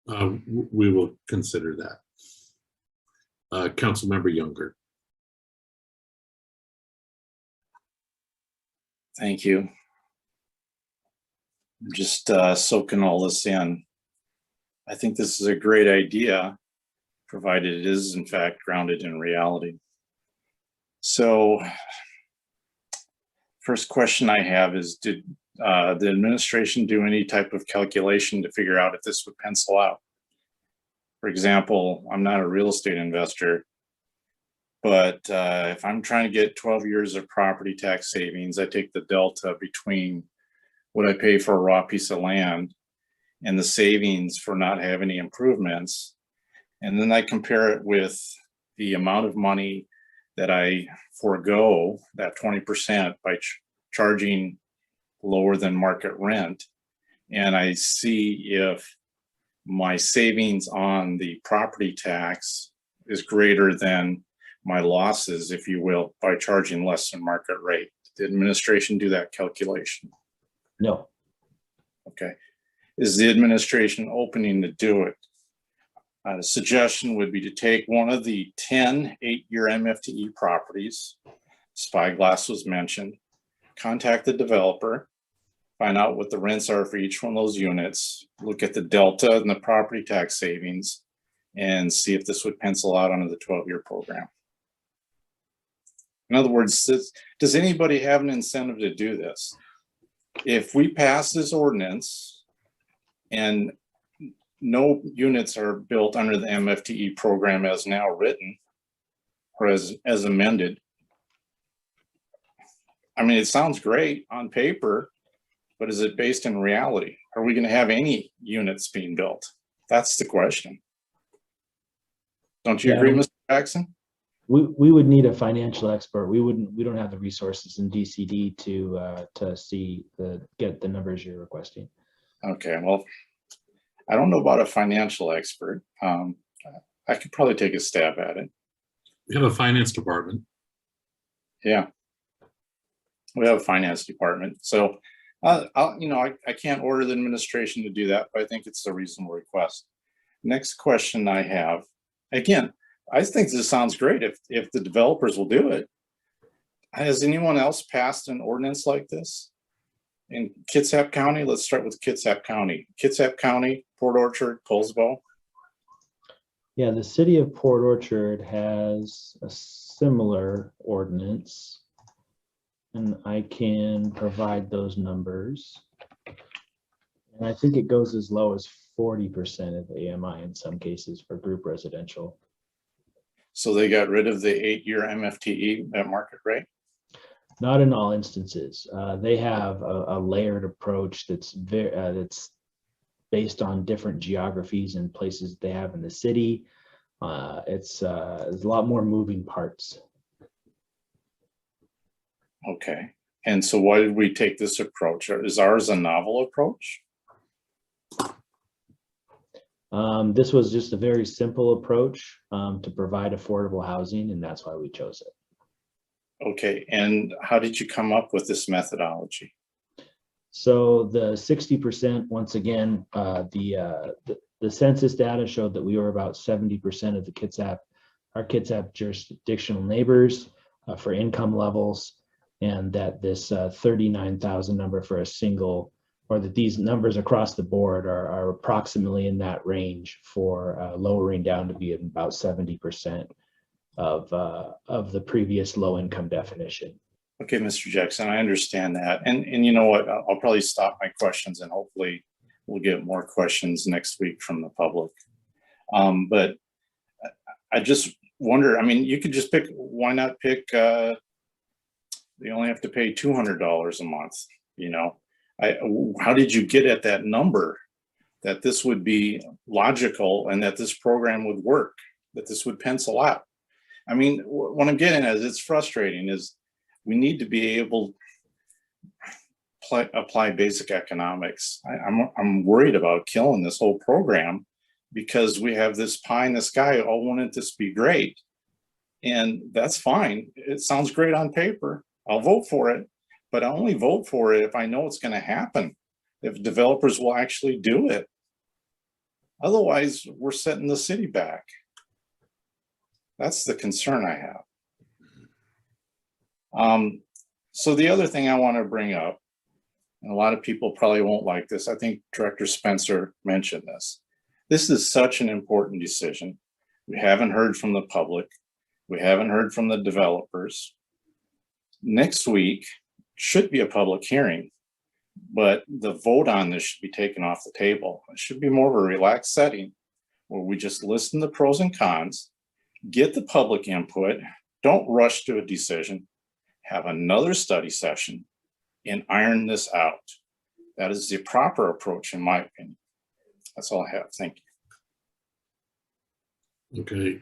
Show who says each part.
Speaker 1: We will consider that. Councilmember Younger.
Speaker 2: Thank you. I'm just soaking all this in. I think this is a great idea, provided it is in fact grounded in reality. So first question I have is, did the administration do any type of calculation to figure out if this would pencil out? For example, I'm not a real estate investor, but if I'm trying to get 12 years of property tax savings, I take the delta between what I pay for a raw piece of land and the savings for not having any improvements. And then I compare it with the amount of money that I forego, that 20%, by charging lower than market rent. And I see if my savings on the property tax is greater than my losses, if you will, by charging less than market rate. Did the administration do that calculation?
Speaker 3: No.
Speaker 2: Okay. Is the administration opening to do it? The suggestion would be to take one of the 10 8-year MFTE properties, Spyglass was mentioned, contact the developer, find out what the rents are for each one of those units, look at the delta and the property tax savings, and see if this would pencil out under the 12-year program. In other words, does anybody have an incentive to do this? If we pass this ordinance and no units are built under the MFTE program as now written or as amended, I mean, it sounds great on paper, but is it based in reality? Are we going to have any units being built? That's the question. Don't you agree, Mr. Jackson?
Speaker 3: We would need a financial expert. We don't have the resources in DCD to get the numbers you're requesting.
Speaker 2: Okay, well, I don't know about a financial expert. I could probably take a stab at it.
Speaker 1: We have a finance department.
Speaker 2: Yeah, we have a finance department. So, I can't order the administration to do that, but I think it's a reasonable request. Next question I have, again, I think this sounds great if the developers will do it. Has anyone else passed an ordinance like this in Kitsap County? Let's start with Kitsap County. Kitsap County, Port Orchard, Colesville.
Speaker 3: Yeah, the city of Port Orchard has a similar ordinance, and I can provide those numbers. And I think it goes as low as 40% of AMI in some cases for group residential.
Speaker 2: So they got rid of the 8-year MFTE at market rate?
Speaker 3: Not in all instances. They have a layered approach that's based on different geographies and places they have in the city. There's a lot more moving parts.
Speaker 2: Okay. And so why did we take this approach? Is ours a novel approach?
Speaker 3: This was just a very simple approach to provide affordable housing, and that's why we chose it.
Speaker 2: Okay, and how did you come up with this methodology?
Speaker 3: So the 60%, once again, the census data showed that we were about 70% of our Kitsap jurisdictional neighbors for income levels, and that this 39,000 number for a single, or that these numbers across the board are approximately in that range for lowering down to be about 70% of the previous low income definition.
Speaker 2: Okay, Mr. Jackson, I understand that. And you know what, I'll probably stop my questions and hopefully we'll get more questions next week from the public. But I just wonder, I mean, you could just pick, why not pick, you only have to pay $200 a month, you know? How did you get at that number that this would be logical and that this program would work, that this would pencil out? I mean, what I'm getting at is it's frustrating is we need to be able to apply basic economics. I'm worried about killing this whole program because we have this pie in the sky all wanting this to be great. And that's fine. It sounds great on paper. I'll vote for it, but I only vote for it if I know it's going to happen, if developers will actually do it. Otherwise, we're setting the city back. That's the concern I have. So the other thing I want to bring up, and a lot of people probably won't like this, I think Director Spencer mentioned this. This is such an important decision. We haven't heard from the public. We haven't heard from the developers. Next week should be a public hearing, but the vote on this should be taken off the table. It should be more of a relaxed setting where we just listen to the pros and cons, get the public input, don't rush to a decision, have another study session, and iron this out. That is the proper approach, in my opinion. That's all I have. Thank you.
Speaker 1: Okay.